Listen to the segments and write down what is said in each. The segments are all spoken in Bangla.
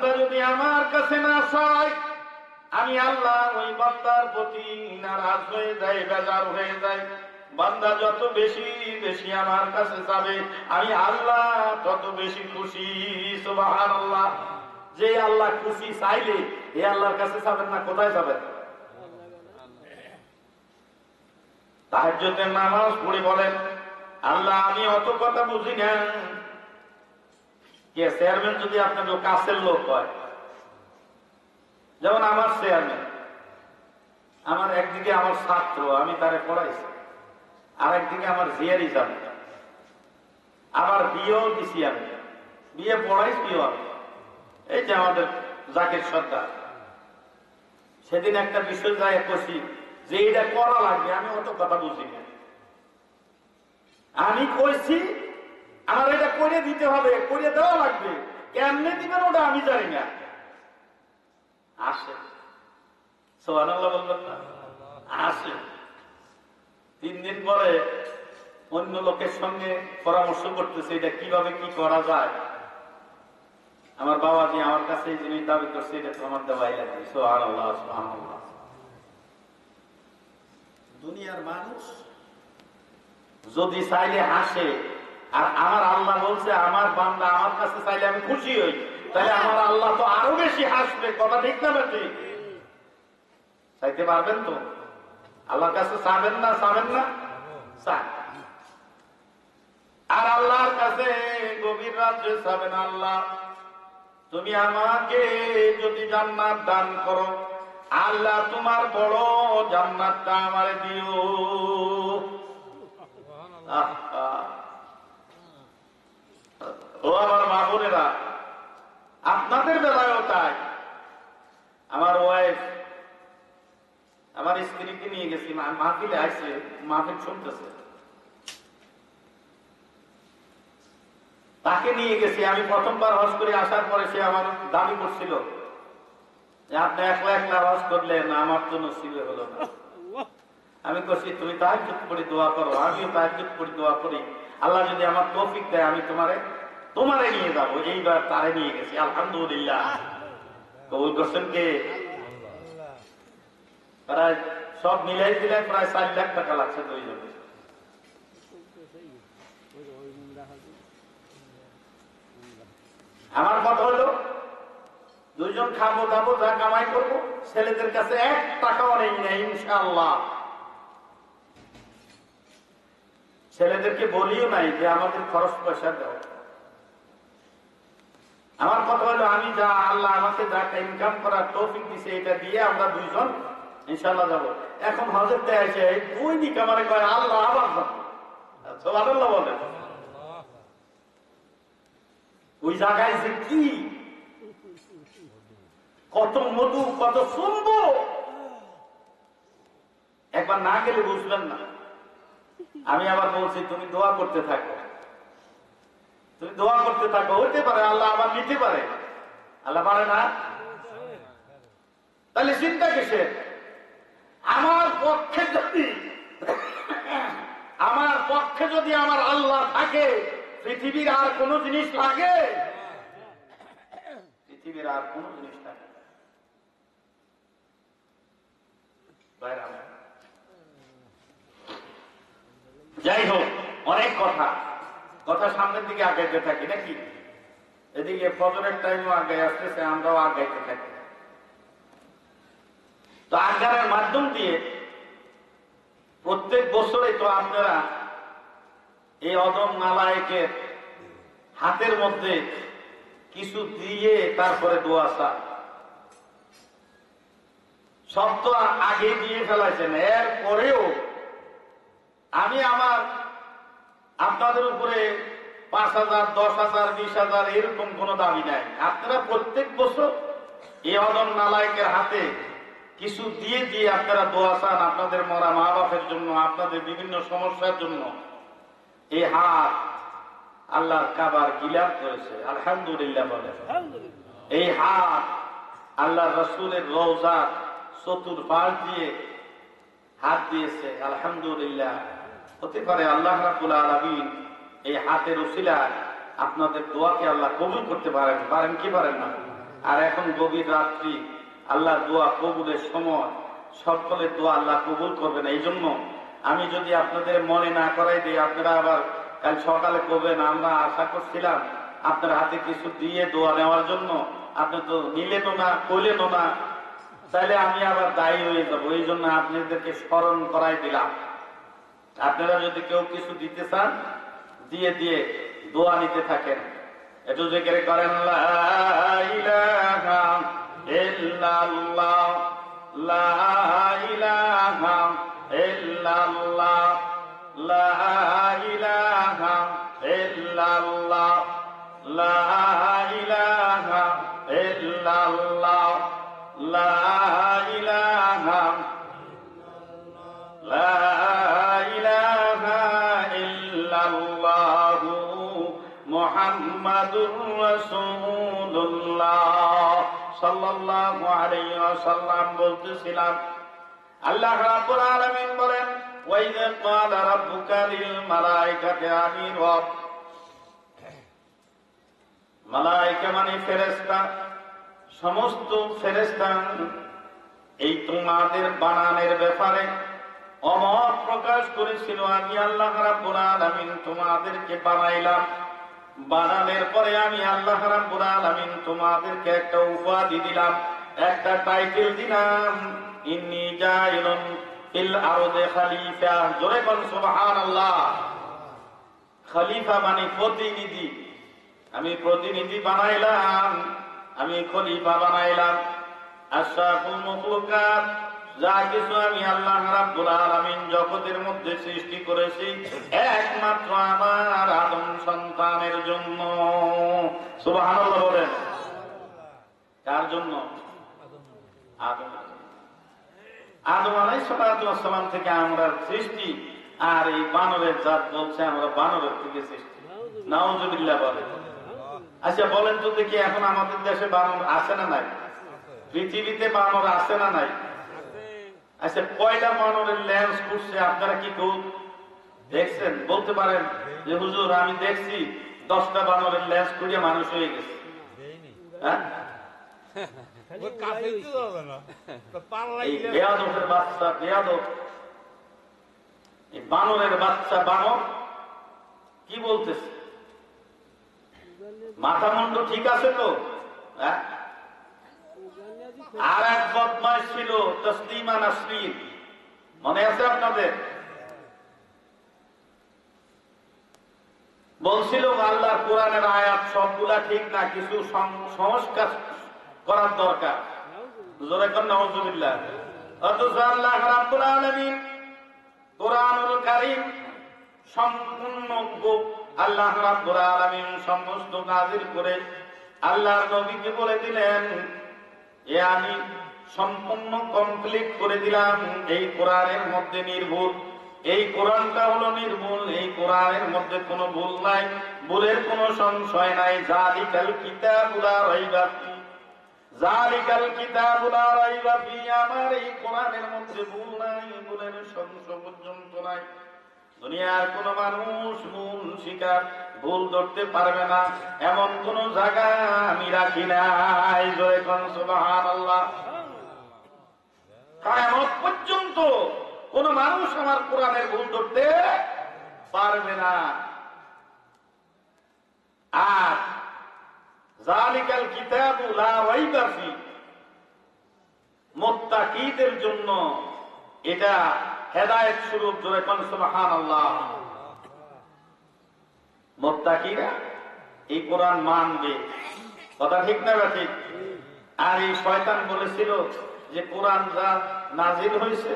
বান্দা যদি আমার কাছে না চায়, আমি আল্লাহ ওই বান্দার প্রতি নারাজ হয়ে যাই, বেজার হয়ে যাই। বান্দা যত বেশি বেশি আমার কাছে যাবে, আমি আল্লাহ তত বেশি খুশি। সুবহানাল্লাহ। যে আল্লাহ খুশি চাইলে এই আল্লাহর কাছে যাবেন না, কোথায় যাবেন? তাহাজ্জুদের নামাজ পড়ে বলেন, আল্লাহ আমি অত কথা বুঝি না। কে চেয়ারম্যান যদি আপনার কাছের লোক হয়, যেমন আমার চেয়ারম্যান, আমার একদিকে আমার ছাত্র, আমি তারে পড়াইছি, আর একদিকে আমার জিয়ারি যাবে, আবার বিয়েও দিছি, আমি বিয়ে পড়াইছিও আমি। এই যে আমাদের জাকির সর্দার, সেদিন একটা বিষয় যায় করছি যে এটা করা লাগবে, আমি অত কথা বুঝি না। আমি কইছি আমার এটা করে দিতে হবে, করে দেওয়া লাগবে, কেমনে দিবেন ওটা আমি জানি না। আসে সুবহানাল্লাহ বলবেন না? আসে 3 দিন পরে অন্য লোকের সঙ্গে পরামর্শ করতেছে এটা কিভাবে কি করা যায়। আমার বাবাজি আমার কাছে এই জিনিস দাবি করছে, এটা তো আমার দেওয়াই লাগবে। সুবহানাল্লাহ সুবহানাল্লাহ। দুনিয়ার মানুষ যদি চাইলে হাসে, আর আমার আল্লাহ বলছে আমার বান্দা আমার কাছে চাইলে আমি খুশি হই, তাহলে আমার আল্লাহ তো আরো বেশি হাসবে। কথা ঠিক না বেশি? চাইতে পারবেন তো? আল্লাহর কাছে চাবেন না? চাবেন না? চান। আর আল্লাহর কাছে গভীর রাত্রে চাবেন, আল্লাহ তুমি আমাকে যদি জান্নাত দান করো, আল্লাহ তোমার বড় জান্নাতটা আমারে দিও। ও আমার মা বোনেরা, আপনাদের বেলায়ও তাই। আমার ওয়াইফ আমার স্ত্রীকে নিয়ে গেছি, মাহফিলে আসছে, মাহফিল শুনতেছে, তাকে নিয়ে গেছি। আমি প্রথমবার হজ করে আসার পরে সে আমার দাবি করছিল যে আপনি একলা একলা হজ করলেন, আমার তো নসিবে হলো না। আমি করছি তুমি তাহাজ্জুদ পড়ে দোয়া করো, আমিও তাহাজ্জুদ পড়ে দোয়া করি, আল্লাহ যদি আমার তৌফিক দেয় আমি তোমারে নিয়ে যাবো। এইবার তারে নিয়ে গেছি, আলহামদুলিল্লাহ। কবুল করছেন কে? প্রায় সব মিলাই দিলাই প্রায় 4 লাখ টাকা লাগছে দুইজনে। আমার কথা হলো দুইজন খাবো দাবো, যা কামাই করবো, ছেলেদের কাছে 1 টাকাও নেই না ইনশাআল্লাহ। ছেলেদেরকে বলিও নাই যে আমাদের খরচ পয়সা দাও। আমার কথা হলো আমি যা আল্লাহ আমাকে যা ইনকাম করার তৌফিক দিছে, এটা দিয়ে আমরা দুইজন ইনশাআল্লাহ যাবো। এখন হজের দেয় এসে দৈনিক আমারে কয় আল্লাহ আবার যাবো। সুবহানাল্লাহ বলেন। ওই জায়গায় যে কি কত মধু, কত সুন্দর, একবার না গেলে বুঝবেন না। আমি আবার বলছি তুমি দোয়া করতে থাকো, তুমি দোয়া করতে থাকো, হইতে পারে আল্লাহ আবার নিতে পারে। আল্লাহ পারে না? তাহলে চিন্তা কিসের? আমার পক্ষে যদি আমার আল্লাহ থাকে, পৃথিবীর আর কোন জিনিস লাগে? পৃথিবীর আর কোন জিনিস লাগে? যাই হোক, অনেক কথা সামনের দিকে আগাইতে থাকি নাকি? এদিকে ফজরের টাইমও আগে আসতেছে, আমরাও আগাইতে থাকি। তো আগানোর মাধ্যম দিয়ে প্রত্যেক বছরে তো আপনারা এই অদম নালায়েকের হাতের মধ্যে কিছু দিয়ে তারপরে দোয়া চান। সব তো আগে দিয়ে ফেলাইছেন, এর পরেও আমি আপনাদের উপরে 5,000, 10,000, 20,000 এরকম কোন দাবি নাই। আপনারা প্রত্যেক বছর এই অদম নালায়েকের হাতে কিছু দিয়ে দিয়ে আপনারা দোয়া চান, আপনাদের মরা মা বাপের জন্য, আপনাদের বিভিন্ন সমস্যার জন্য। এই হাত আল্লাহর কাবার গিলাফ করেছে, আলহামদুলিল্লাহ বলে। এই হাত আল্লাহ রাসূলের রওজার চতুর্পাশ দিয়ে হাত দিয়েছে, আলহামদুলিল্লাহ। হতে পারে আল্লাহ রাব্বুল আলামিন এই হাতের উসিলায় আপনাদের দোয়াকে আল্লাহ কবুল করতে পারেন কি পারেন না? আর এখন গভীর রাত্রি, আল্লাহ দোয়া কবুলের সময়, সকলের দোয়া আল্লাহ কবুল করবে না। এই জন্য আমি যদি আপনাদের মনে না করাই দিই, আপনারা আবার কাল সকালে করবেন আমরা আশা করছিলাম আপনার হাতে কিছু দিয়ে দোয়া নেওয়ার জন্য, আপনি তো নিলেনও না, করলেনও না, তাইলে আমি আবার দায়ী হয়ে যাবো। এই জন্য আপনাদেরকে স্মরণ করাই দিলাম। আপনারা যদি কেউ কিছু দিতে চান, দিয়ে দিয়ে দোয়া নিতে থাকেন। একটু জিকির করেন, লা ইলাহা ইল্লাল্লাহ, লা ইলাহা ইল্লাল্লাহ, লা ইলাহা ইল্লাল্লাহ, লা ইলাহা ইল্লাল্লাহ, লা ইলাহা, লা ইলাহা ইল্লাল্লাহু মুহাম্মাদুর রাসূলুল্লাহ সাল্লাল্লাহু আলাইহি ওয়াসাল্লাম বলতেছিলাম, আল্লাহ রাব্বুল আলামিন বলেন, ওয়া ইযা ক্বালা রাব্বুকা লিল মালাইকাতি আমি রব। মালাইকা মানে ফেরেশতা, সমস্ত ফেরেশতা এই তোমাদের বানানের ব্যাপারে অমত প্রকাশ করেছিল। আমি আল্লাহ রাব্বুল আলামিন তোমাদেরকে বানাইলাম, বানানোর পরে আমি আল্লাহ রাব্বুল আলামিন তোমাদেরকে একটা উপাধি দিলাম, একটা টাইটেল দিলাম, ইন্নী জাইলুন ফিল আরদি খলিফা। জোরে বলুন সুবহানাল্লাহ। খলিফা মানে প্রতিনিধি, আমি প্রতিনিধি বানাইলাম, আমি খলিফা বানাইলাম। আশরাফুল মাখলুকাত, যা কিছু আমি আল্লাহ রাব্বুল আলামিন জগতের মধ্যে সৃষ্টি করেছি একমাত্র আমার আদম সন্তানের জন্য। সুবহানাল্লাহ বলেন। কার জন্য? আদম। আদম আলাইহিস সালাতু ওয়াস সালাম থেকে আমরা সৃষ্টি, আর এই বানরের জাত বলছে আমরা বানরের থেকে সৃষ্টি। নাউজুবিল্লাহ বলেন। আচ্ছা বলেন তো দেখি, এখন আমাদের দেশে বানর আছে না নাই? পৃথিবীতে বানর আছে না নাই? আচ্ছা কয়টা বানরের ল্যান্স করছে আপনারা কি কেউ দেখছেন? বলতে পারেন যে হুজুর আমি দেখছি 10টা বানরের ল্যান্স করিয়া মানুষ হয়ে গেছে। হ্যাঁ, বেয়াদবের বাচ্চা, বেয়াদব বানরের বাচ্চা বানর কি বলতেছে? মাথা মুন্ড ঠিক আছে তো? হ্যাঁ, আর এক বদমাইশ ছিল তসলিমা নাসরিন, মনে আছে আপনাদের? বলছিল আল্লাহর কোরআনের আয়াত সবগুলা ঠিক না, কিছু সংস্কার করার দরকার। জোরে কোন নাউজুবিল্লাহ। অথচ আল্লাহ রাব্বুল আলামিন কোরআনুল কারীম সম্পূর্ণ আল্লাহ রাব্বুল আলামিন সমস্ত নাযিল করে আল্লাহর নবীকে বলে দিলেন, এ আমি সম্পূর্ণ কমপ্লিট করে দিলাম, এই কোরআনের মধ্যে নির্ভুল, এই কোরআনটা হলো নির্ভুল, এই কোরআনের মধ্যে কোনো ভুল নাই, ভুলের কোনো সংশয় নাই। যালিকাল কিতাবু লা রাইবা ফি, যালিকাল কিতাবু লা রাইবা ফি, আমার এই কোরআনের মধ্যে ভুল নাই, ভুলের সংশয় পর্যন্ত নাই। দুনিয়ার কোন মানুষ ভুল শিকার, ভুল ধরতে পারবে না, এমন কোন জায়গা আমি রাখি নাই। জয় কোন সুবহানাল্লাহ। কিয়ামত পর্যন্ত কোন মানুষ আমার কোরআনের ভুল ধরতে পারবে না। আর যালিকাল কিতাবু লা রাইবা ফি, মুত্তাকিদের জন্য এটা হেদায়েত স্বরূপ। জোরে কোন সুবহানাল্লাহ। মুত্তাকিরা এই কোরআন মানবে, কথা ঠিক না ঠিক? আর এই শয়তান বলেছিল যে কোরআন যা নাজিল হয়েছে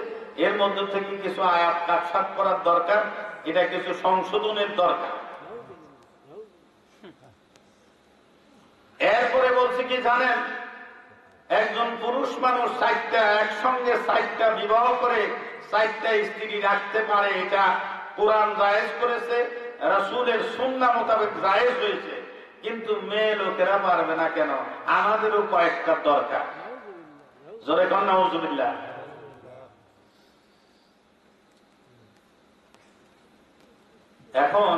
এর মধ্যে থেকে কিছু আয়াত কাটছাট করার দরকার, এটা কিছু সংশোধনের দরকার। এরপরে বলছে কি জানেন, একজন পুরুষ মানুষ একসঙ্গে 4টা বিবাহ করে 4টা স্ত্রী রাখতে পারে, এটা কোরআন জায়েজ করেছে, রাসূলের সুন্নাহ মোতাবেক জায়েজ হয়েছে। কিন্তু মেয়ে লোকেরা পারবে না কেন? আমাদেরও কয়েকটা দরকার। জোরে কোন নাউজুবিল্লাহ। এখন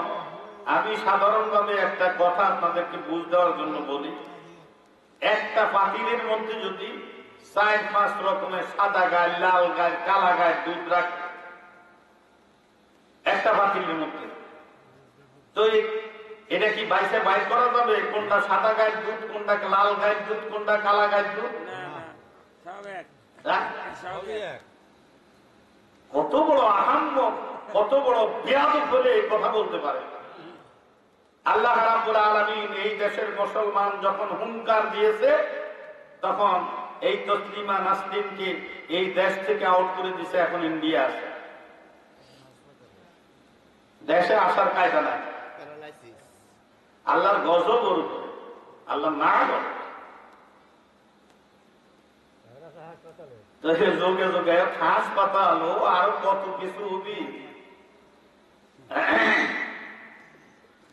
আমি সাধারণভাবে একটা কথা আপনাদেরকে বুঝ দেওয়ার জন্য বলি, একটা পাতিলের মধ্যে যদি 4-5 রকমের সাদা গায়ে, লাল গায়ে, কালা গায়ে দুধ রাখে একটা পাতিলের মধ্যে, তো এটা কি বাইসে বাইর করা যাবে কোনটা সাদা গায়ের দুধ, কোনটা লাল গায়ের দুধ, কোনটা কালা গায়ের দুধ? কত বড় আহাম্মক, কত বড় বেয়াদব বলে কথা বলতে পারে। আল্লাহ রাব্বুল আলামিন এই দেশের মুসলমান যখন হুঙ্কার দিয়েছে, তখন এই তসলিমা নাসরিনকে এই দেশ থেকে আউট করে দিয়েছে। এখন ইন্ডিয়া আছে, দেশে আসার কায়দা নাই। আল্লাহর গজব ওর উপরে, আল্লাহ না বলে যোগে যোগে হাসপাতাল ও আরো কত কিছু হবি,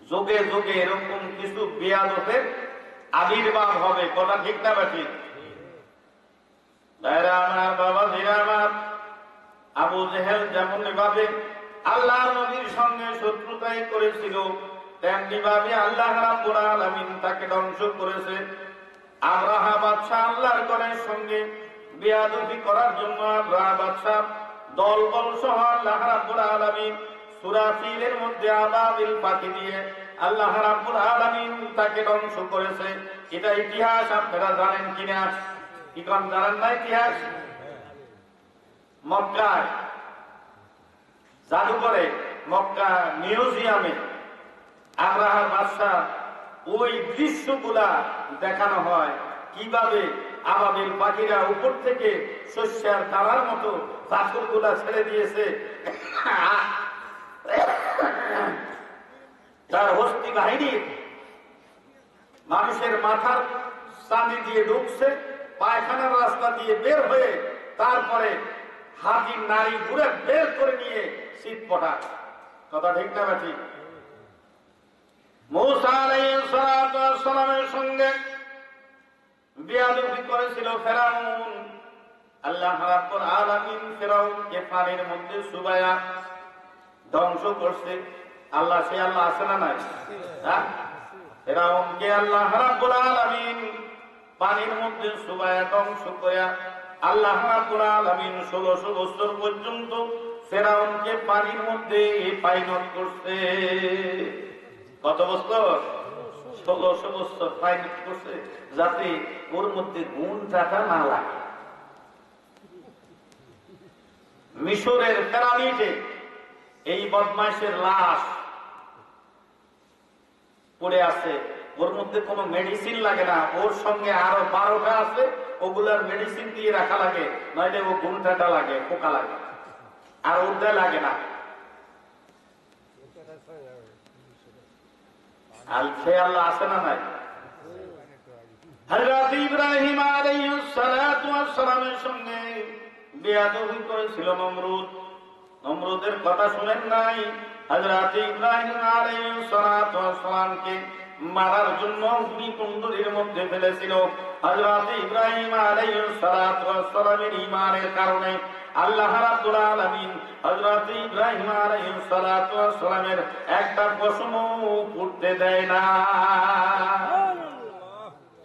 যোগে যোগে এরকম কিছু বেয়াদতের আবির্ভাব হবে। কথা ঠিক না বা ঠিক? ভাইরা আমার, বাবা ধীরা আমার, আবু জেহেল যেমন ভাবে আল্লাহ নবীর সঙ্গে শত্রুতাই করেছিল, তেমনি ভাবে আল্লাহ রাব্বুল আলামিন তাকে ধ্বংস করেছে। আব্রাহা বাদশাহ আল্লাহর ঘরের সঙ্গে বেয়াদবি করার জন্য আব্রাহা বাদশাহ দলবল সহ আল্লাহ রাব্বুল আলামিন সূরা ফিলের মধ্যে আবাবিল পাখি দিয়ে আল্লাহ রাব্বুল আলামিন তাকে ধ্বংস করেছে। এটা ইতিহাস, আপনারা জানেন কিনা? কি কোন জানেন না ইতিহাস? মক্কায় জাদুঘরে, মক্কা মিউজিয়ামে আব্রাহার বাদশাহ ওই দৃশ্যগুলা দেখানো হয়, কিভাবে আবাবিল পাখিরা উপর থেকে শস্যের দানার মতো পাথরগুলা ছেড়ে দিয়েছে, তার হস্তি বাহিনী মানুষের মাথার চাঁদি দিয়ে ঢুকছে, পায়খানার রাস্তা দিয়ে বের হয়ে তারপরে হাতির নারী ঘুরে বের করে নিয়ে শীত পটা। কথা ঠিক না ঠিক? মূসা আলাইহিস সালামের সঙ্গে বেয়াদবি করেছিল ফেরাউন। আল্লাহ রাব্বুল আলামিন ফেরাউনকে পানির মধ্যে চুবায়া ধ্বংস করছে। আল্লাহ, সে আল্লাহ আছে না নাই? ফেরাউনকে আল্লাহ রাব্বুল আলামিন পানির মধ্যে চুবায়া ধ্বংস করিয়া আল্লাহ রাব্বুল আলামিন 1600 বছর পর্যন্ত ফেরাউনকে পানির মধ্যে পাইনত করছে। কত বছর? 1600 বছর পাইনত করছে, যাতে ওর মধ্যে গুণ টাকা না লাগে। মিশরের পিরামিডে এই বদমাইশের লাশ পড়ে আছে, ওর মধ্যে কোনো মেডিসিন লাগে না, ওর সঙ্গে আরো 12টা আছে, ওগুলার মেডিসিন দিয়ে রাখা লাগে, নইলে ও গুণটাটা লাগে, পোকা লাগে, আর ওটা লাগে না। আর সে আল্লাহ আছে না নাই? হযরত ইব্রাহিম আলাইহিস সালাতু ওয়াস সালামের সঙ্গে বেয়াদবি করেছিল নমরুদ। নমরুদের কথা শুনেন নাই? হযরত ইব্রাহিম আলাইহিস সালাতু ওয়াস সালামকে মারার জন্য অগ্নিকুণ্ডলীর মধ্যে ফেলেছিল। হযরত ইব্রাহিম আলাইহিস সালাতু ওয়াস সালামের ঈমানের কারণে আল্লাহ রাব্বুল আলামিন হযরত ইব্রাহিম আলাইহিস সালাতু ওয়াস সালামের একটা পশমও ফুটতে দেয় না।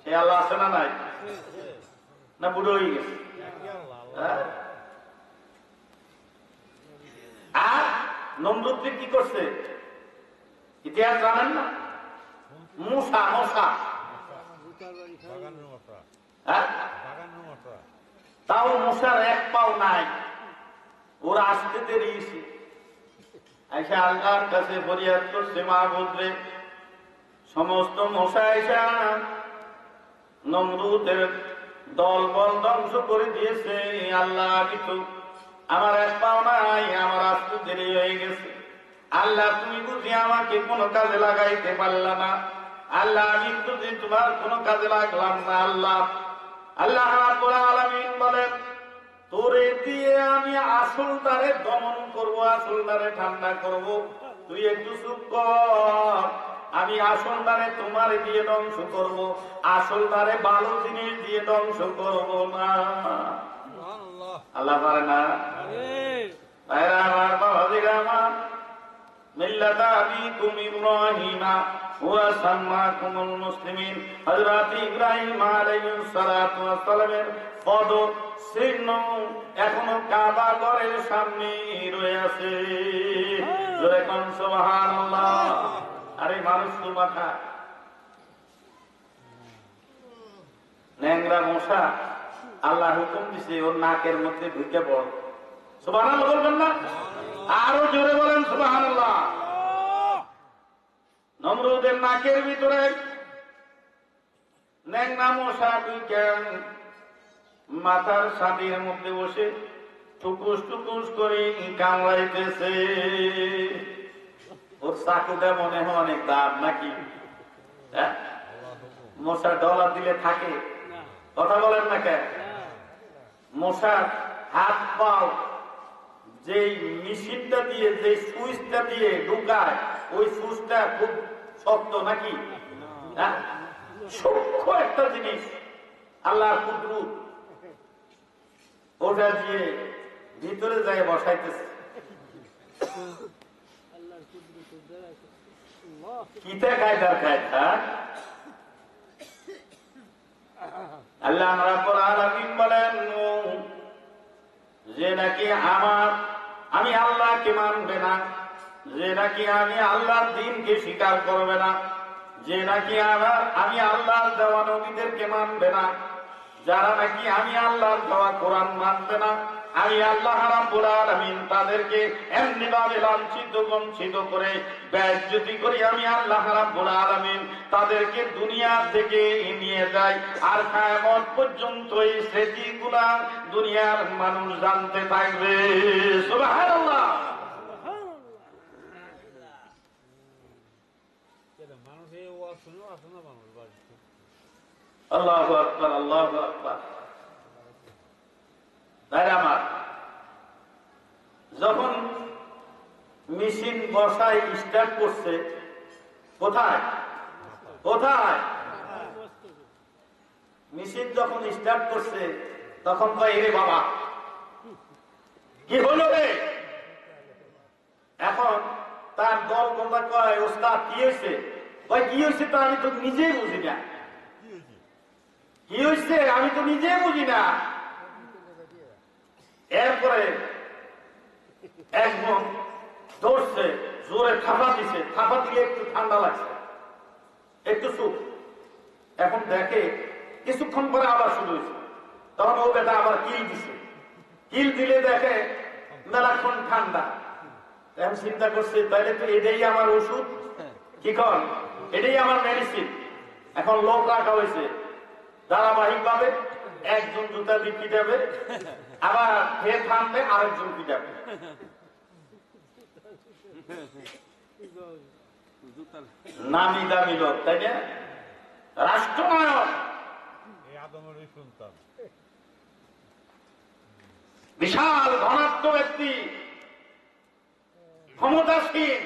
সে আল্লাহ আছে না নাই? না বুড়ো হয়ে গেছে? আর নমরুদ কি করছে ইতিহাস জানেন না? মূসা, তাও মূসার এক পাও নাই, ওরা আসতে দেরিয়েছে। আইসা আল্লাহর কাছে ফরিয়াদ করছে, মাহবুব রে, সমস্ত মশা আইসা নমরুদের দল বল ধ্বংস করে দিয়েছে। আল্লাহ, কিন্তু আমার এক পাও নাই, আমার আসতে দেরি হয়ে গেছে। আল্লাহ, তুমি বুঝি আমাকে কোনো কাজে লাগাইতে পারলা না। আল্লাহ, আমি বুঝি তোমার কোনো কাজে লাগলাম না। আল্লাহ রাব্বুল আলামিন বলেন, তোরে দিয়ে আমি আসলটারে দমন করব, আসলটারে ঠান্ডা করব, তুই একটু চুপ কর। আমি আসলটারে তোমার দিয়ে ধ্বংস করব, আসলটারে ভালো জিনিস দিয়ে ধ্বংস করব না। আল্লাহ পারে না? ভাইরা আমার, বাবাজিরা আমার, মিল্লাতা আবিকুম ইব্রাহিমা ওয়া সাম্মাকুমুল মুসলিমিন। হযরত ইব্রাহিম আলাইহিস সালাতু ওয়াস সালামের পদ চিহ্ন এখনো কাবা ঘরের সামনে রয়ে আছে। জোরে কোন সুবহানাল্লাহ। আরে মানুষ তো মাথা ন্যাংরা মশা, আল্লাহ হুকুম দিছে ওর নাকের মধ্যে ঢুকে পড়। সুবহানাল্লাহ বলবেন না? আরো জোরে বলেন সুবহানাল্লাহ। নমরুদের নাকের ভিতরে ন্যাংরা মশা ঢুকে মাথার ছাতির মধ্যে বসে টুকুস টুকুস করে কামড়াইতেছে। ওর চাকুটা মনে হয় অনেক দাম নাকি? মশা ডলার দিলে থাকে? কথা বলেন না কেন? মশার হাত পাও যে মেশিনটা দিয়ে, যে সুইচটা দিয়ে ঢুকায়, ওই সুইচটা খুব শক্ত নাকি? সূক্ষ্ম একটা জিনিস, আল্লাহর কুদরত। ওটা দিয়ে ভিতরে যায় বসাইতেছে। কিতা কায়দার কায়দা। আল্লাহ রাব্বুল আলামিন বলেন যে নাকি আমি আল্লাহকে মানবে না, যে নাকি আমি আল্লাহর দ্বীনকে স্বীকার করবে না, যে নাকি আমি আল্লাহর দেওয়া নবীদেরকে মানবে না, যারা নাকি আমি আল্লাহর দেওয়া কোরআন মানবে না, আমি আল্লাহ রাব্বুল আলামিন তাদেরকে এমনি ভাবে লাঞ্ছিত বঞ্চিত করে বেইজ্জতি করি। আমি আল্লাহ রাব্বুল আলামিন তাদেরকে দুনিয়া থেকে নিয়ে যাই, আর কিয়ামত পর্যন্ত এই স্মৃতিগুলা দুনিয়ার মানুষ জানতে থাকবে। সুবহানাল্লাহ। আল্লাহু আকবার, আল্লাহু আকবার। আমার যখন মেশিন বসায় স্টার্ট করছে, কোথায় কোথায় মেশিন যখন স্টার্ট করছে তখন কয় রে বাবা কি হলো রে? এখন তার দল কথা কয় ওস্তাদ কি হয়েছে? কয় কি হয়েছে তো আমি তো নিজেই বুঝি না। কি হয়েছে আমি তো নিজেই বুঝি না। এরপরে একদম ধরছে, জোরে থাপা দিছে, থাপা দিলে একটু ঠান্ডা লাগছে, একটু সুখ। এখন দেখে কিছুক্ষণ পরে আবার শুরু হয়েছে, তখন ও বেটা আবার কিল দিছে, কিল দিলে দেখে মেলাক্ষণ ঠান্ডা। এখন চিন্তা করছে তাহলে তো এটাই আমার ওষুধ, কি কর এটাই আমার মেডিসিন। এখন লোক রাখা হয়েছে ধারাবাহিক ভাবে, একজন জুতা দিয়ে পিটাবে, আবার ফের থামবে আরেকজন পিটাবে। নামি দামি লোক, তাই না? রাষ্ট্রনায়ক, বিশাল ধনাত্ম ব্যক্তি, ক্ষমতাসীন।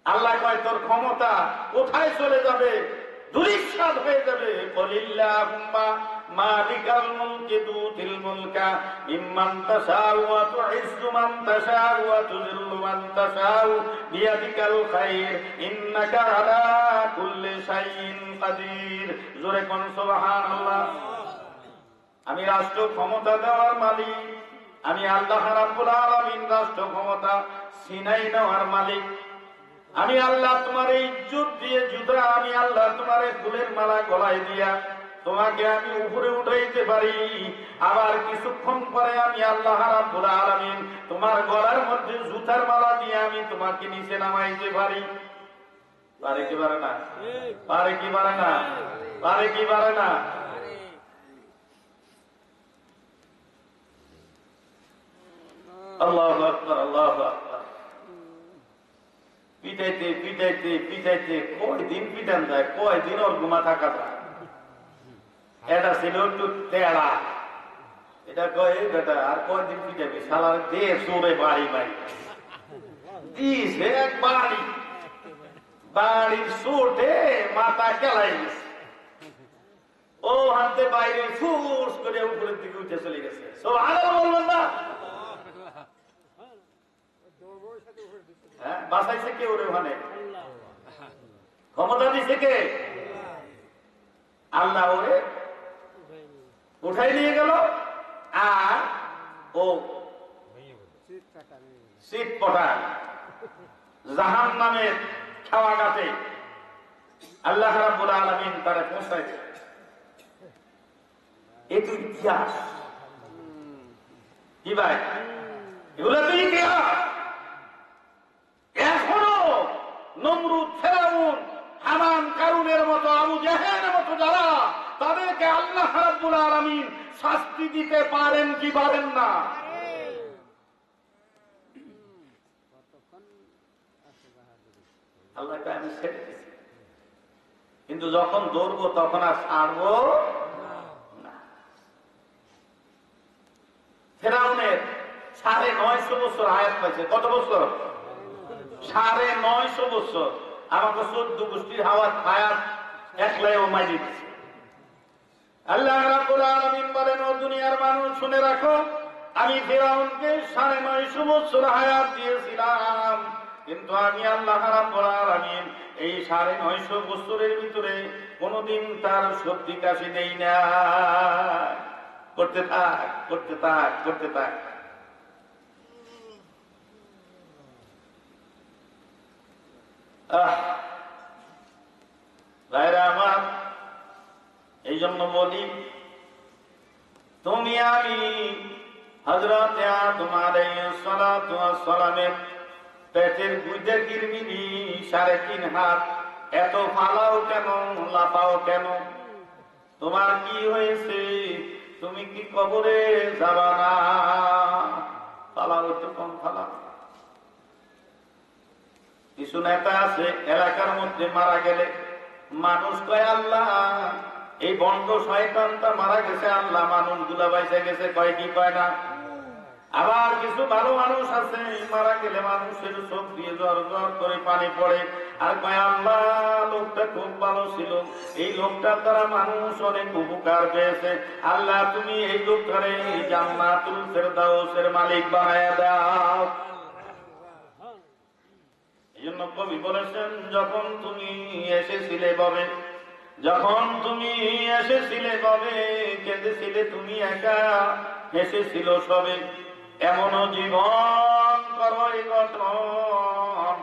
আল্লাহ কয় তোর ক্ষমতা কোথায় চলে যাবে? দুরিশ্বাদ হয়ে যাবে। কলিল্লাহুম্মা মালিকাল মুলকি তুতিল মুলকা ইম্মান তাশাউ ওয়া তুইজ্জু মান তাশাউ ওয়া তুযিল্লু মান তাশাউ বিয়াদিকাল খায়র ইন্নাকা আলা কুল্লি শাইইন কাদির। জোরে কোন সুবহানাল্লাহ। আমি রাষ্ট্র ক্ষমতা দেওয়ার মালিক, আমি আল্লাহ রাব্বুল আলামিন রাষ্ট্র ক্ষমতা ছিনাই নেওয়ার মালিক। আমি আল্লাহ তোমার ইজ্জত দিয়ে জুতা, আমি আল্লাহ তোমার ফুলের মালা গলায় দিয়া তোমাকে আমি উপরে উঠাইতে পারি, আবার কিছুক্ষণ পরে আমি আল্লাহ রাব্বুল আলামিন তোমার গলার মধ্যে জুতার মালা দিয়ে আমি তোমাকে নিচে নামাইতে পারি। পারে কি পারে না? পারে কি পারে না? পারে কি পারে না? আল্লাহু আকবার, আল্লাহু আকবার। পিটাইতে পিটাইতে পিটাইতে কয়দিন পিটান যায়, কয়দিন ওর ঘুমা থাকা যায়। এটা ছিল একটু তেড়া, এটা কয় বেটা আর কয়দিন পিটাবি, শালার দে চোরে বাড়ি বাড়ি দিছে এক বাড়ি, বাড়ির চোটে মাথা কেলাই গেছে। ও হাতে বাইরে ফুস করে উপরের দিকে উঠে চলে গেছে। সুবহানাল্লাহ বলবেন না? বাঁচাইছে কে ওরে? ওখানে ক্ষমতা দিছে কে? আল্লাহ ওরে উঠাই নিয়ে গেল আর ও শীত পটায় জাহান্নামের খাওয়াঘাটে আল্লাহ রাব্বুল আলামিন তারে পৌঁছাইছে। এই তো ইতিহাস কি ভাই, এগুলো তো ইতিহাস। এখনো নমরুদ, ফেরাউন, হামান, কারুনের মতো, আবু জাহেলের মতো যারা, তাদেরকে আল্লাহ রাব্বুল আলামিন শাস্তি দিতে পারেন কি পারেন না? আল্লাহকে আমি ছেড়ে দিয়েছি, কিন্তু যখন ধরবো তখন আর ছাড়বো না। ফেরাউনের 950 বছর হায়াত পাইছে। কত বছর? 950 বছর। আমাকে 14 গোষ্ঠীর হায়াত একলাই ও মাইরে দিচ্ছে। আল্লাহ রাব্বুল আলামিন বলেন, ও দুনিয়ার মানুষ শুনে রাখো, আমি ফেরাউনকে 950 বছর হায়াত দিয়েছিলাম, কিন্তু আমি আল্লাহ রাব্বুল আলামিন এই 950 বছরের ভিতরে কোনদিন তার সর্দি কাশি দেই না। করতে থাক, করতে থাক, করতে থাক। ভাইরা আমার, এই জন্য বলি, তুমি আমি হযরত আদম আলাইহিস সালাতু ওয়াস সালামের পেটের গুদে কিরমিনি 3.5 হাত, এত ফালাও কেন, লাফাও কেন? তোমার কি হয়েছে? তুমি কি কবরে যাবা না? ফালাও তো কম ফালাও। কিছু নেতা আছে এলাকার মধ্যে মারা গেলে মানুষ কয় আল্লাহ এই বন্ধ শয়তানটা মারা গেছে, আল্লাহ মানুষগুলা বাইসে গেছে, কয় কি কয় না? আবার কিছু ভালো মানুষ আছে মারা গেলে মানুষের চোখ দিয়ে জ্বর জ্বর করে পানি পড়ে, আর কয় আল্লাহ লোকটা খুব ভালো ছিল, এই লোকটার দ্বারা মানুষ অনেক উপকার পেয়েছে, আল্লাহ তুমি এই লোকটারে জান্নাতুল ফেরদাউসের মালিক বানায়া দাও। এই জন্য কবি বলেছেন, যখন তুমি এসেছিলে ববে, যখন তুমি এসেছিলে ববে, কেঁদেছিলে তুমি একা, হেসেছিল সবে, এমন জীবন করো গঠন,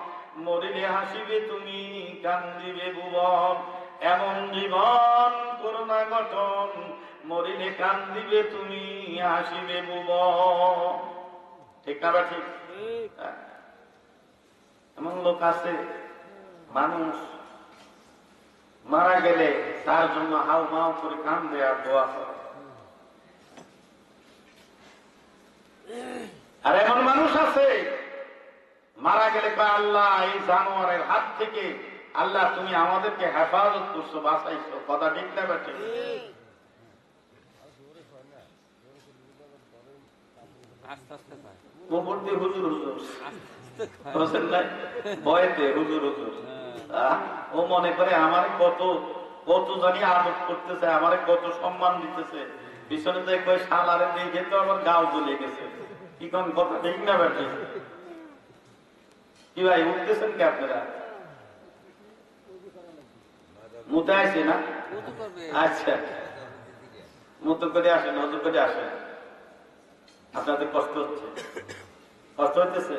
মরিলে হাসিবে তুমি, কান্দিবে ভুবন। এমন জীবন করোনা গঠন, মরিলে কান্দিবে তুমি, হাসিবে ভুবন। ঠিক না? ঠিক। এমন লোক আছে, মানুষ মারা গেলে তার জন্য হাউ মাউ করে কান্দে আর দোয়া করে। আর এমন মানুষ আছে মারা গেলে কয় আল্লাহ এই জানোয়ারের হাত থেকে আল্লাহ তুমি আমাদেরকে হেফাজত করছো, বাঁচাইছো। কথা ঠিক না? বেটে হুজুর হুজুর ভয়েতে হুজুর হুজুর, ও মনে করে আমার কত কত জানি আদর করতেছে, আমার কত সম্মান দিতেছে, পিছনে যে কয় শালারে দেখে তো আমার গাও জ্বলে গেছে। কি কোন কথা ঠিক না? বেটে কি ভাই উঠতেছেন কি আপনারা? মুতে আসে না? আচ্ছা, মতো করে আসেন, হজু করে আসেন। আপনাদের কষ্ট হচ্ছে? কষ্ট হইতেছে?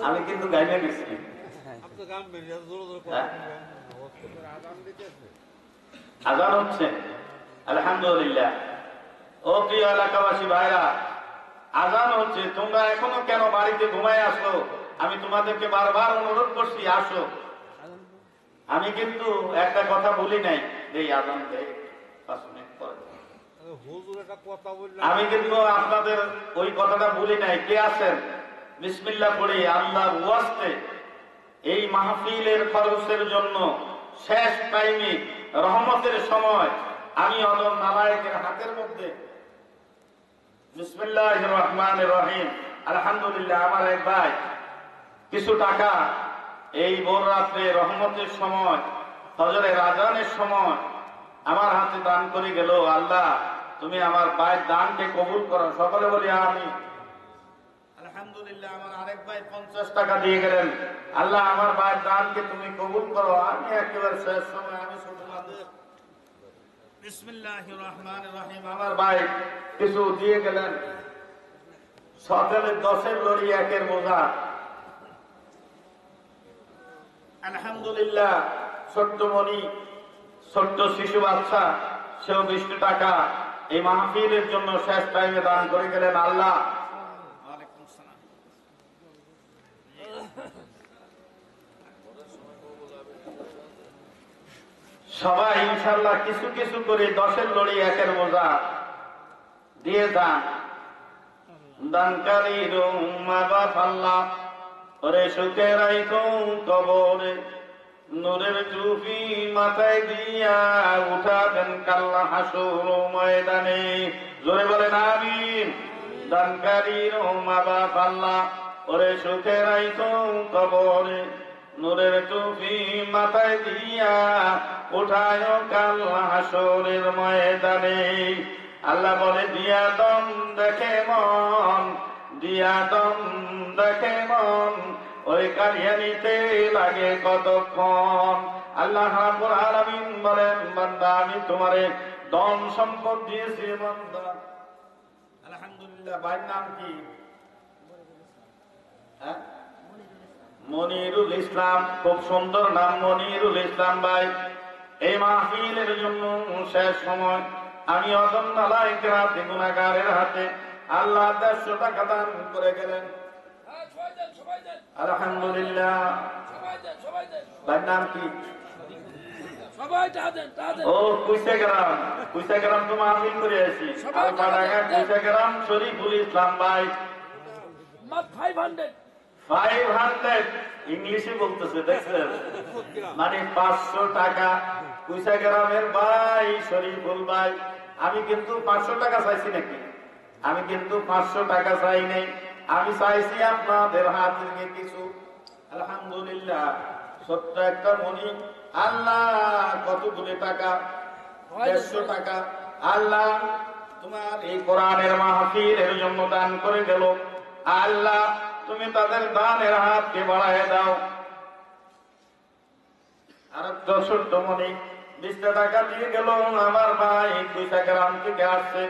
আমি কিন্তু গাইলে গেছি। আজান হচ্ছে, আলহামদুলিল্লাহ। ও প্রিয় এলাকাবাসী ভাইরা, আজান হচ্ছে, তোমরা এখনো কেন বাড়িতে ঘুমায় আসো? আমি তোমাদেরকে বারবার অনুরোধ করছি, আসো। আমি কিন্তু একটা কথা বলি নাই, এই আজান দেয় 5 মিনিট পরে। আমি কিন্তু আপনাদের ওই কথাটা বলি নাই। কে আছেন বিসমিল্লাহ পড়ে আল্লাহর ওয়াস্তে এই মাহফিলের খরচের জন্য শেষ টাইমে রহমতের সময় আমি অদম নালায়েকের হাতের মধ্যে বিসমিল্লাহির রহমানির রহিম, আলহামদুলিল্লাহ, আমার এক ভাই কিছু টাকা এই ভোর রাত্রে রহমতের সময়, ফজরের আজানের সময় আমার হাতে দান করে গেল। আল্লাহ তুমি আমার ভাইয়ের দানকে কবুল করো। সকলে বলি আমিন। আলহামদুলিল্লাহ। আলহামদুলিল্লাহ। আমার আরেক ভাই 50 টাকা দিয়ে গেলেন। আল্লাহ আমার ভাইয়ের দানকে তুমি কবুল করো। আমি একেবারে শেষ সময় আমি শুধুমাত্র বিসমিল্লাহির রহমানির রহিম। আমার ভাই কিছু দিয়ে গেলেন। সকালে 10-এর লড়ি 1-এর বোঝা। আলহামদুলিল্লাহ। ছোট্ট মনি, ছোট্ট শিশু বাচ্চা, সেও 20 টাকা এই মাহফিলের জন্য শেষ টাইমে দান করে গেলেন। আল্লাহ সবাই ইনশাল্লাহ কিছু কিছু করে 10-এর লড়ি 1-এর বোঝা দিয়ে যান। দানকারীর মা বাপ আল্লাহ ওরে সুখে রাইখো কবরে, নূরের টুপি মাথায় দিয়া উঠাবেন কাল্লা হাসুর ময়দানে। জোরে বলেন আমিন। দানকারীর মা বাপ আল্লাহ ওরে সুখে রাইখো কবরে, নূরের টুপি মাথায় দিয়া উঠায় কাল্লা হাসুরের ময়দানে। আল্লাহ বলে দিয়া দম দেখে মন, দিয়া দম দেখে মন, ওই কারিয়ানিতে লাগে কতক্ষণ। আল্লাহ রাব্বুল আলামিন বলেন বান্দা আমি তোমারে দম সম্পদ দিয়েছি বান্দা। আলহামদুলিল্লাহ। ভাইয়ের নাম কি? মনিরুল ইসলাম। খুব সুন্দর নাম মনিরুল ইসলাম ভাই। এই মাহফিলের জন্য শেষ সময় আমি অদম্য নালায়েকের হাতে, গুনাহগারের হাতে আল্লাহ 150 টাকা দান করে গেলেন। আলহামদুলিল্লাহ। ভাইয়ের নাম কি? ও কুইসাগ্রাম। কুইসাগ্রাম তো মাহফিল করে আসি। কুইসাগ্রাম শরীফুল ইসলাম ভাই। 500 ইংলিশে বলতেছে দেখছেন, মানে 500 টাকা। কুইসাগ্রামের ভাই শরীফুল ভাই। আমি কিন্তু 500 টাকা চাইছি নাকি? আমি কিন্তু 500 টাকা চাই নাই। আমি চাইছি আপনাদের হাত থেকে কিছু। আলহামদুলিল্লাহ। ছোট্ট একটা মনি আল্লাহ কতগুলো টাকা, 150 টাকা আল্লাহ তোমার এই কোরআনের মাহফিলের জন্য দান করে গেল। আল্লাহ তুমি তাদের দানের হাতকে বাড়ায় দাও। আর ছোট্ট মনি 20 টাকা দিয়ে গেল। আমার ভাই কুইসাগ্রাম থেকে আসছে।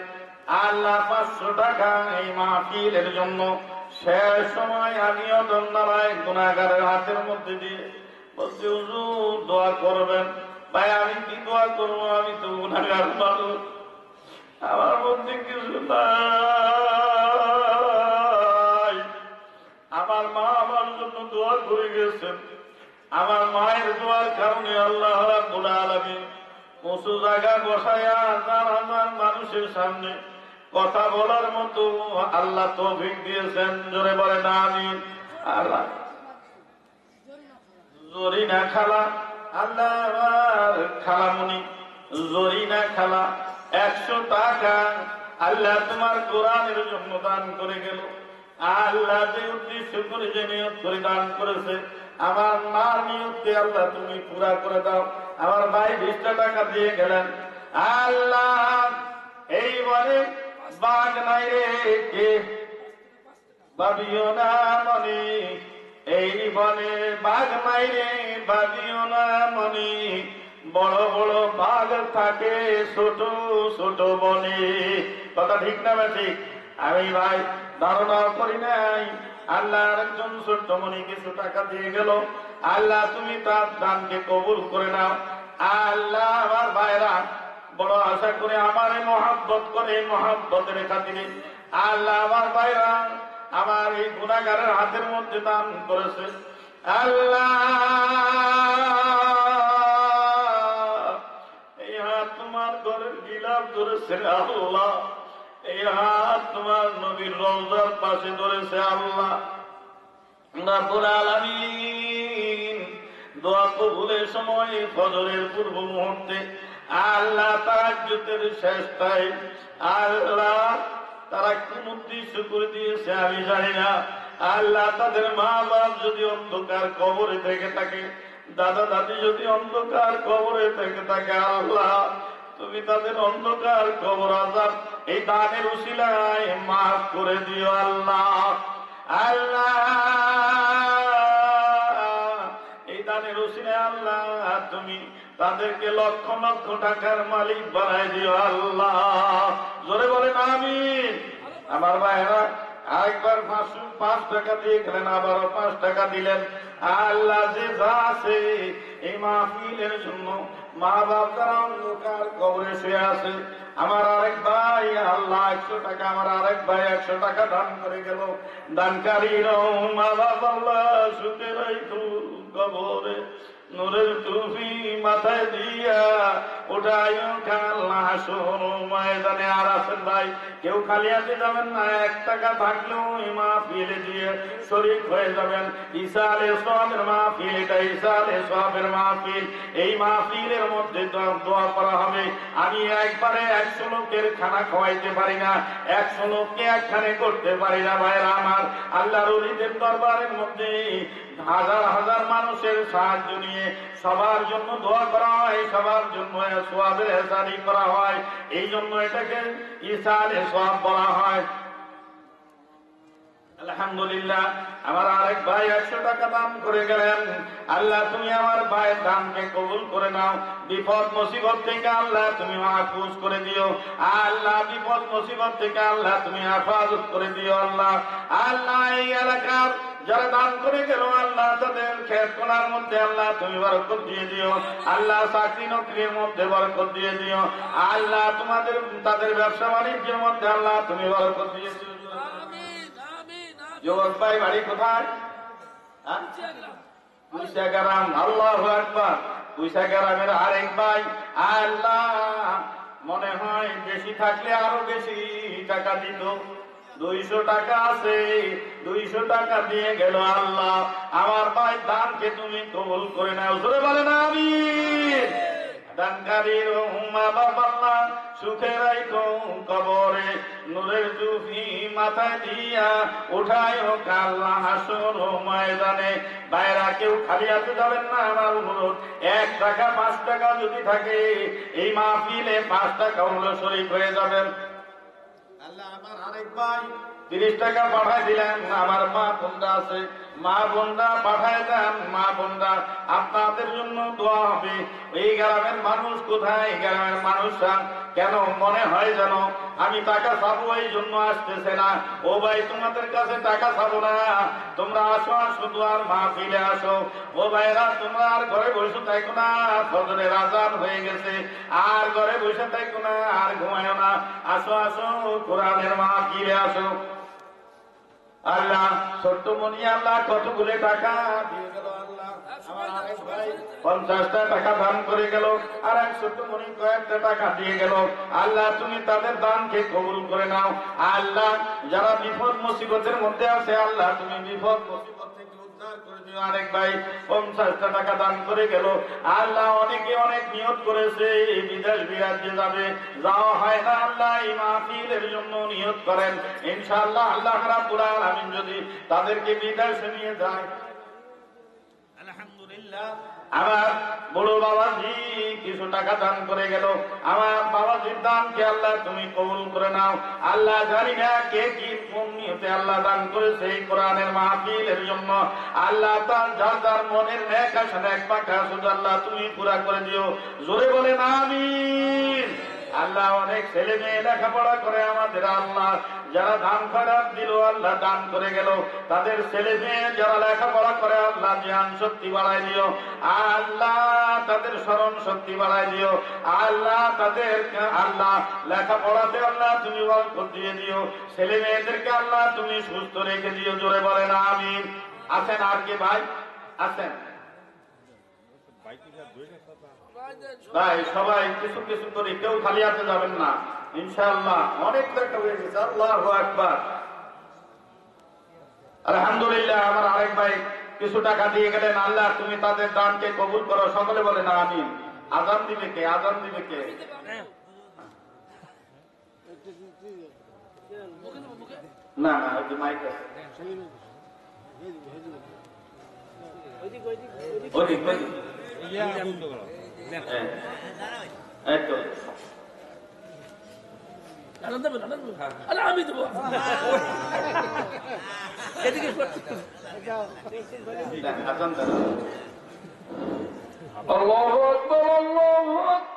আল্লাহ 500 টাকা এই মাহফিলের জন্য শেষ সময় আমিও দন্ডালায় গুনাহগারের হাতের মধ্যে দিয়ে বলছি হুজুর দোয়া করবেন। ভাই আমি কি দোয়া করবো? আমি তো গুনাহগার মানুষ, আমার মধ্যে কিছু নাই। আমার মা আমার জন্য দোয়া করে গেছেন। আমার মায়ের দোয়ার কারণে আল্লাহ রাব্বুল আলামিন উঁচু জায়গা বসায়া হাজার হাজার মানুষের সামনে কথা বলার মতো আল্লাহ তৌফিক দিয়েছেন। জোরে বলেন আমিন। আল্লাহ জরিনা খালা, আল্লাহ আমার খালামুনি জরিনা খালা 100 টাকা আল্লাহ তোমার কোরআনের জন্য দান করে গেল। আল্লাহ যে উদ্দেশ্য করে যে নিয়ত করে দান করেছে, আমার মার নিয়তকে আল্লাহ তুমি পুরা করে দাও। আমার ভাই 20 টাকা দিয়ে গেলেন। আল্লাহ এই বলে বাঘ নাই রে কে ভাবিও না মনে, এই বনে বাঘ নাই রে ভাবিও না মনে, বড় বড় বাঘ থাকে ছোট ছোট বনে। কথা ঠিক না ঠিক? আমি ভাই ধারণা করি নাই। আল্লাহ একজন ছোট্ট মনি কিছু টাকা দিয়ে গেল। আল্লাহ তুমি তার দানকে কবুল করে নাও। আল্লাহ আমার ভাইরা বড় আশা করে আমার মহব্বত করে, মহব্বতের খাতিরে আল্লাহ আমার ভাইরা আমার এই গুনাহগারের হাতের মধ্যে দান করেছে। আল্লাহ এই হাত তোমার ঘরের গিলাফ ধরেছে। আল্লাহ এই হাত তোমার নবীর রওজার পাশে ধরেছে। আল্লাহ রাব্বুল আলামিন দোয়া কবুলের সময় ফজরের পূর্ব মুহূর্তে আল্লাহ তাহাজ্জুদের শেষ টাইম আল্লাহ তারা কোন উদ্দেশ্য করে দিয়েছে আমি জানি না। আল্লাহ তাদের মা বাপ যদি অন্ধকার কবরে থেকে থাকে, দাদা দাদি যদি অন্ধকার কবরে থেকে থাকে, আল্লাহ তুমি তাদের অন্ধকার কবর আযাব এই দানের উসিলায় মাফ করে দিও। আল্লাহ আল্লাহ এই দানের উসিলায় আল্লাহ তুমি তাদেরকে লক্ষ লক্ষ টাকার মালিক বানাই দিও আল্লাহ। জোরে বলেন আমিন। আমার ভাইরা আরেকবার 5 টাকা দিয়ে গেলেন, আবারও 5 টাকা দিলেন। আল্লাহ যে যা আছে এই মাহফিলের জন্য মা বাপ যারা অন্ধকার কবরে শুয়ে আছে, আমার আরেক ভাই আল্লাহ 100 টাকা, আমার আরেক ভাই 100 টাকা দান করে গেল। দানকারীর মা বাপ আল্লাহ সুখে রাখো কবরে, নূরের টুপি মাথায় দিয়া ওটাইও আল্লাহ হাসর ময়দানে। আর আছেন ভাই কেউ খালি হাতে যাবেন না, 1 টাকা থাকলেও এই মাহফিলে দিয়ে শরীক হয়ে যাবেন। ঈসা আলাইহিস সালামের মাহফিল এটা, ঈসা আলাইহিস সালামের মাহফিল। এই মাহফিলের মধ্যে দোয়া করা হবে। আমি একবারে 100 লোকের খানা খাওয়াইতে পারি না, 100 লোককে একখানে করতে পারি না ভাইরা আমার। আল্লাহর ওলিদের দরবারের মধ্যে হাজার হাজার মানুষের সাহায্য নিয়ে সবার জন্য দোয়া করা হয়, সবার জন্য সওয়াবের হেসারি করা হয়। এই জন্য এটাকে ঈসা আলাইহিস সালাম বলা হয়। আলহামদুলিল্লাহ আমার আরেক ভাই 100 টাকা দান করে গেলেন। আল্লাহ তুমি আমার ভাইয়ের দানকে কবুল করে নাও। বিপদ মুসিবত থেকে আল্লাহ তুমি মাহফুজ করে দিও। আল্লাহ বিপদ মুসিবত থেকে আল্লাহ তুমি হেফাজত করে দিও। আল্লাহ আল্লাহ এই এলাকার যারা দান করে গেল আল্লাহ তাদের ক্ষেত কোনার মধ্যে আল্লাহ তুমি বরকত দিয়ে দিও। আল্লাহ চাকরি নকরির মধ্যে বরকত দিয়ে দিও। আল্লাহ তোমাদের তাদের ব্যবসা বাণিজ্যের মধ্যে আল্লাহ তুমি বরকত দিয়ে দিও। যুবক ভাই বাড়ি কোথায়? কুইসাগ্রাম। আল্লাহু আকবার। কুইসাগ্রামের আরেক ভাই আল্লাহ মনে হয় বেশি থাকলে আরো বেশি টাকা দিত। 200 টাকা আছে, 200 টাকা দিয়ে গেল। আল্লাহ আমার ভাই দানকে তুমি কবুল করে নাও। জোরে বলেন আমিন। দানকারীর মা বাবা আল্লাহ সুখে রাখো কবরে, নূরের টুপি মাথায় দিয়া উঠায় আল্লাহ হাসর ময়দানে। বাইরা কেউ খালি হাতে যাবেন না, আমার অনুরোধ। 1 টাকা 5 টাকা যদি থাকে এই মাহফিলে 5 টাকা হলো শরীক হয়ে যাবেন। আল্লাহ আমার আরেক ভাই 30 টাকা পাঠাই দিলেন। আমার মা বোনরা আছে, মা বোনরা পাঠায় দেন। মা বোনরা আপনাদের জন্য দোয়া হবে। এই গ্রামের মানুষ কোথায়? গ্রামের মানুষরা কেন মনে হয় যেন আমি টাকা চাবো এই জন্য আসতেছে না। ও ভাই তোমাদের কাছে টাকা চাবো না, তোমরা আসো আসো দোয়ার মাহফিলে আসো। ও ভাইরা তোমরা আর ঘরে বসে থাকো না, ফজরের আজান হয়ে গেছে। আর ঘরে বসে থাকো না, আর ঘুমায়ো না। আসো আসো কোরআনের মাহফিলে আসো। আল্লাহ ছোট্ট মনি আল্লাহ কতগুলো টাকা দিয়ে গেল। আল্লাহ আমার আরেক ভাই 50টা টাকা দান করে গেল। আর এক ছোট্ট মনি কয়েকটা টাকা দিয়ে গেল। আল্লাহ তুমি তাদের দানকে কবুল করে নাও। আল্লাহ যারা বিপদ মুসিবতের মধ্যে আছে আল্লাহ তুমি বিপদ মুসিবত থেকে উদ্ধার করে দিও। আরেক ভাই 50টা টাকা দান করে গেল। আল্লাহ অনেকে অনেক নিয়ত করেছে বিদেশ বিরাজ্যে যাবে, যাওয়া হয় না। আল্লাহ এই মাহফিলের জন্য নিয়ত করেন ইনশাআল্লাহ আল্লাহ রাব্বুল আলামিন যদি তাদেরকে বিদেশে নিয়ে যায়। আলহামদুলিল্লাহ আমার বড় বাবাজি কিছু টাকা দান করে গেল। আমার বাবাজির দানকে আল্লাহ তুমি কবুল করে নাও। আল্লাহ জানি না কে কি কোন নিয়তে আল্লাহ দান করেছে এই কোরআনের মাহফিলের জন্য। আল্লাহ তার যার যার মনের নেক আশা নেক পাকা শুধু আল্লাহ তুমি পুরা করে দিও। জোরে বলেন আমিন। আল্লাহ অনেক ছেলে মেয়ে লেখাপড়া করে আমাদের আল্লাহ যারা দান খয়রাত দিল আল্লাহ দান করে গেল, তাদের ছেলে মেয়ে যারা লেখাপড়া করে আল্লাহ জ্ঞান শক্তি বাড়াই দিও। আল্লাহ তাদের স্মরণ শক্তি বাড়াই দিও। আল্লাহ তাদের আল্লাহ লেখাপড়াতে আল্লাহ তুমি বরকত দিয়ে দিও। ছেলে মেয়েদেরকে আল্লাহ তুমি সুস্থ রেখে দিও। জোরে বলেন আমিন। আছেন আর কি ভাই? আছেন ভাই? সবাই কিছু কিছু করে, কেউ খালি হাতে যাবেন না ইনশাআল্লাহ। অনেক টাকা হয়ে গেছে। আল্লাহু আকবার। আলহামদুলিল্লাহ আমার আরেক ভাই কিছু টাকা দিয়ে গেলেন। আল্লাহ তুমি তাদের দানকে কবুল করো। সকলে বলেন আমিন। আজান দিবে কে? আজান দিবে কে? না না ওই যে মাইক আছে। ওদিক ওদিক এই তো আরে আমি দেবো এদিকে আজান দেন। আল্লাহু আকবার আল্লাহু আকবার